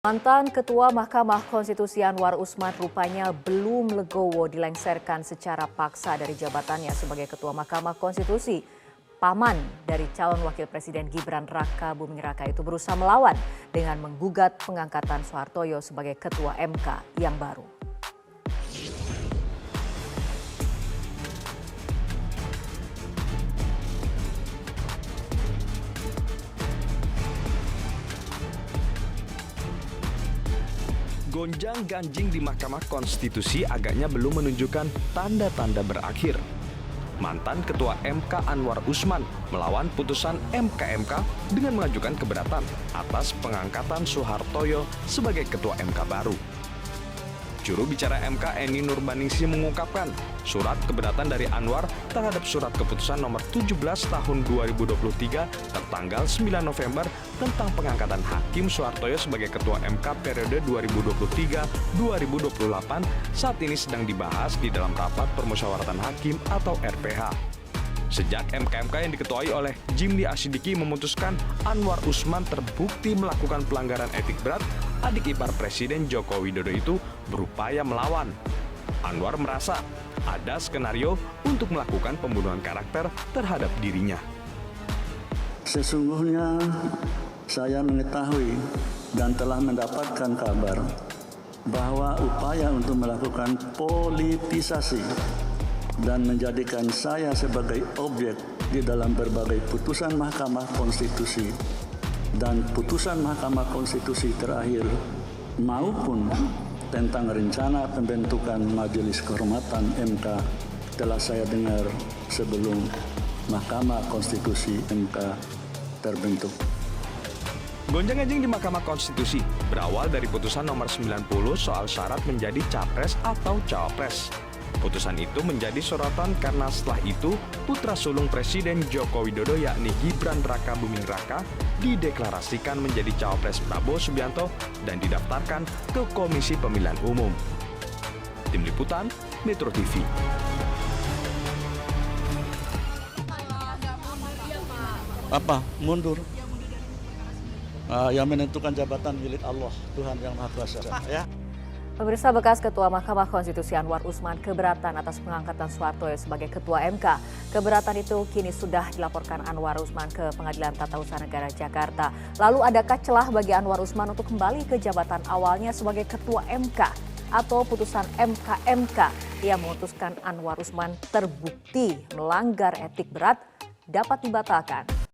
Mantan Ketua Mahkamah Konstitusi Anwar Usman rupanya belum legowo dilengsarkan secara paksa dari jabatannya sebagai Ketua Mahkamah Konstitusi. Paman dari calon wakil presiden Gibran Raka Buming Raka itu berusaha melawan dengan menggugat pengangkatan Soehartoyo sebagai Ketua MK yang baru. Gonjang-ganjing di Mahkamah Konstitusi agaknya belum menunjukkan tanda-tanda berakhir. Mantan Ketua MK Anwar Usman melawan putusan MK dengan mengajukan keberatan atas pengangkatan Soehartoyo sebagai Ketua MK baru. Juru bicara MK Eni Nurbaningsih mengungkapkan surat keberatan dari Anwar terhadap surat keputusan nomor 17 tahun 2023 tertanggal 9 November tentang pengangkatan Hakim Soehartoyo sebagai Ketua MK periode 2023-2028 saat ini sedang dibahas di dalam rapat permusyawaratan hakim atau RPH. Sejak MK yang diketuai oleh Jimli Asyidiki memutuskan Anwar Usman terbukti melakukan pelanggaran etik berat, adik ipar Presiden Joko Widodo itu berupaya melawan. Anwar merasa ada skenario untuk melakukan pembunuhan karakter terhadap dirinya. Sesungguhnya saya mengetahui dan telah mendapatkan kabar bahwa upaya untuk melakukan politisasi dan menjadikan saya sebagai objek di dalam berbagai putusan Mahkamah Konstitusi dan putusan Mahkamah Konstitusi terakhir maupun tentang rencana pembentukan Majelis Kehormatan MK telah saya dengar sebelum Mahkamah Konstitusi MK terbentuk. Gonjang-ganjing di Mahkamah Konstitusi berawal dari putusan nomor 90 soal syarat menjadi capres atau cawapres. Putusan itu menjadi sorotan karena setelah itu putra sulung Presiden Joko Widodo yakni Gibran Raka Buming Raka dideklarasikan menjadi cawapres Prabowo Subianto dan didaftarkan ke Komisi Pemilihan Umum. Tim Liputan Metro TV. Apa? Mundur. Yang menentukan jabatan milik Allah, Tuhan Yang Maha Kuasa. Ya. Pemirsa, bekas Ketua Mahkamah Konstitusi Anwar Usman keberatan atas pengangkatan Soehartoyo sebagai Ketua MK. Keberatan itu kini sudah dilaporkan Anwar Usman ke Pengadilan Tata Usaha Negara Jakarta. Lalu adakah celah bagi Anwar Usman untuk kembali ke jabatan awalnya sebagai Ketua MK? Atau putusan MK yang memutuskan Anwar Usman terbukti melanggar etik berat dapat dibatalkan?